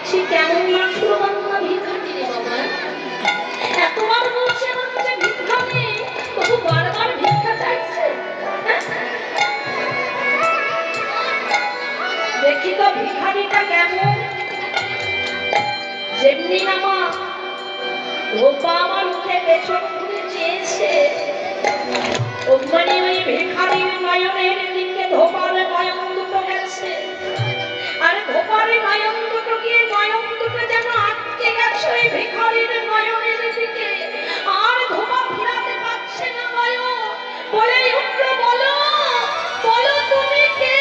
সে কেমন মাসুরবান্না ভিখারি রে বাবা, এতবার বলছে আমার কাছে ভিক্ষা নেই, তবু বারবার ভিক্ষা চাইছে। দেখি তো ভিখারিটা কেমন। যেমনি নামা ধোপা আমার উঠে পেছন ঘুরে চেয়েছে, ওখানে ওই ভিখারির নয়নের দিকে ধোপার নয়ন দুটো গেছে। আর ধোপার নয়ন দুটো গিয়ে নয়ন দুটো যেন আটকে গেছে ওই ভিখারির নয়নের দিকে। আর ধোপা ফিরাতে পারছে না নয়ন, বলে উঠলো, বলো বলো তুমি কে?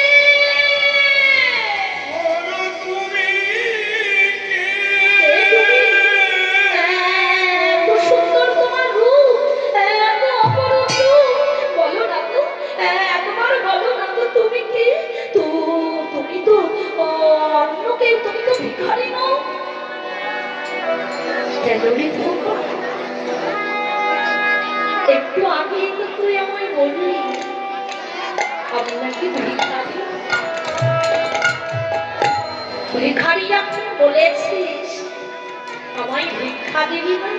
একটু আগেই তো তুই আমায় বললি আমি নাকি ভিখারি। ভিখারি যখন বলেছিস আমায় ভিক্ষা দিবি না,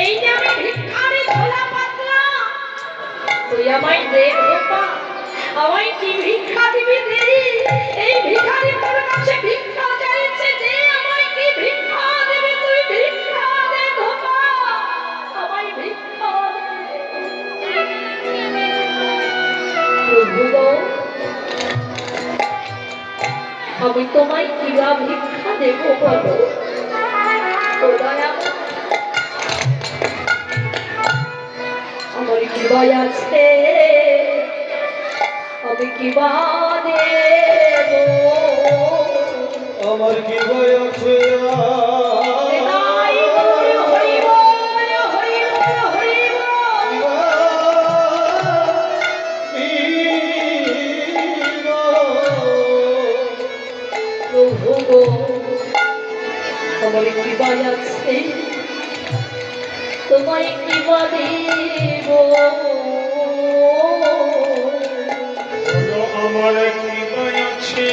এই যে আমি ভিখারি ঝোলা পাতলা, তুই আমায় দে ধোপা, আমায় কি ভিক্ষা দিবি দে। এই ভিখারি তোর কাছে ভিক্ষা চাইছে, দে আমায় কি ভিক্ষা দেবে তুই, ভিক্ষা দে ধোপা, আমায় ভিক্ষা দে। প্রভু গো, আমি তোমায় কিবা ভিক্ষা দেব বলো? আমার কিবা আছে, আমি কিবা দেব? আমার কিবা আছে আমার কিবা আছে, তোমায় কিবা দেব? আমার কিবা আছে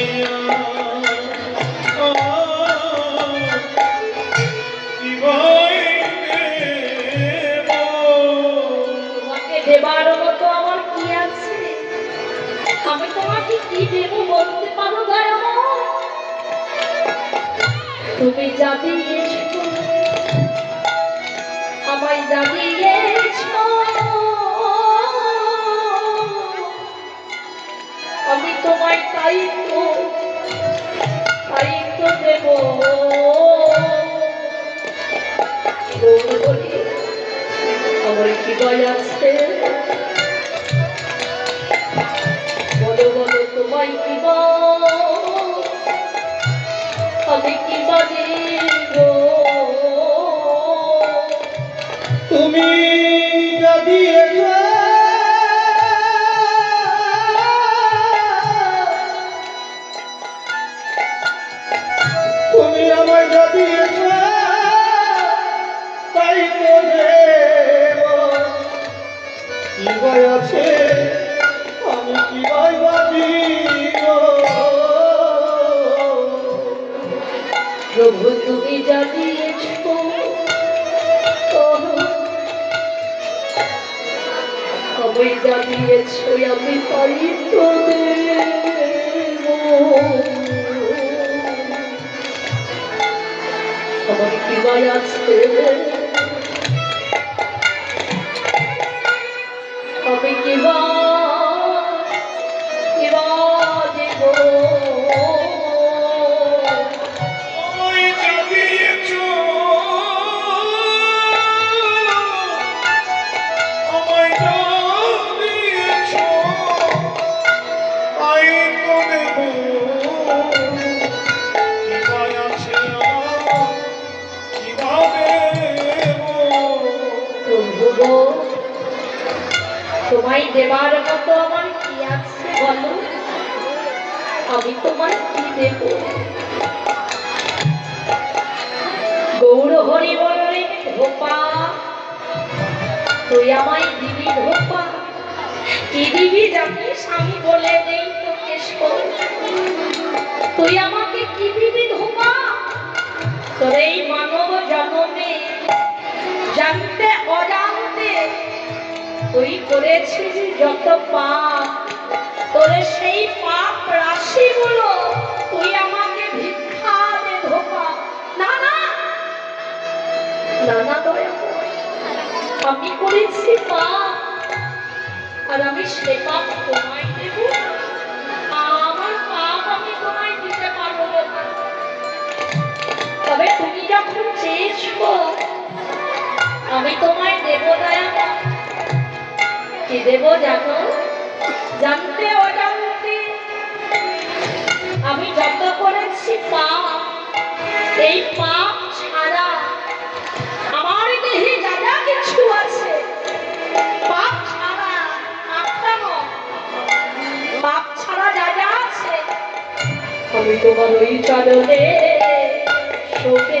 তোমাকে দেবার মতো আমার কি আছে? আমি তোমাকে কি দেব বলতে পারো দয়াময়? তুমি যা দিয়েছ আমায়, যা দিয়েছ আমি তোমায় তাই তো দেব। আমার কি ভয় আছে, বলো বলো তোমায় কি আমি কি দেব? তুমি যা দিয়েছ তুমি আমায় যা দিয়েছ তাই তো দেব। কি ভয় আছে আমি কি ভয় দিব? প্রভু তুমি যা দিয়েছ আমি যা দিয়েছ আমি তাই তো দেব। আমার কি ভয় আছে, আমি কিবা দেব? তোমায় দেবার মতো আমার কি আছে বলো? আমি তোমায় কি দেব? গৌর হরি বললেন, ধোপা তুই আমায় দিবি ধোপা? কি দিবি জানিস? আমি বলে দেই তোকে শোন, তুই আমাকে কি দিবি ধোপা? তোর এই মানব জন্মে জানতে অজান্তে তুই করেছিস যত পাপ, তোর সেই পাপ রাশিগুলো তুই আমাকে ভিক্ষা দে ধোপা। না না না না দয়া করে, আমি করেছি পাপ আর আমি সে পাপ তোমায় দেব? আমার পাপ আমি তোমায় দিতে পারবো না। তবে তুমি যখন চেয়েছো আমি তোমায় দেব দয়া, কি দেব জানো? জানতে অজান্তে আমি যত করেছি পাপ, এই পাপ ছাড়া আমার দেহে যা যা কিছু আছে, পাপ ছাড়া, পাপটা নয়, পাপ ছাড়া যা যা আছে আমি তোমার ওই চরণে শোকে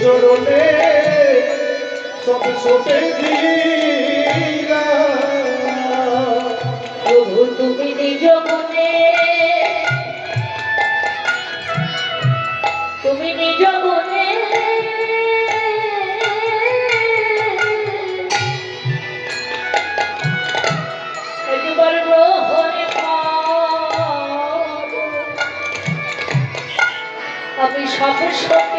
চরণে সব সপে দিলাম। প্রভু তুমি নিজ মনে, তুমি নিজ মনে একবার গ্রহণ করো। আমি সব সত্য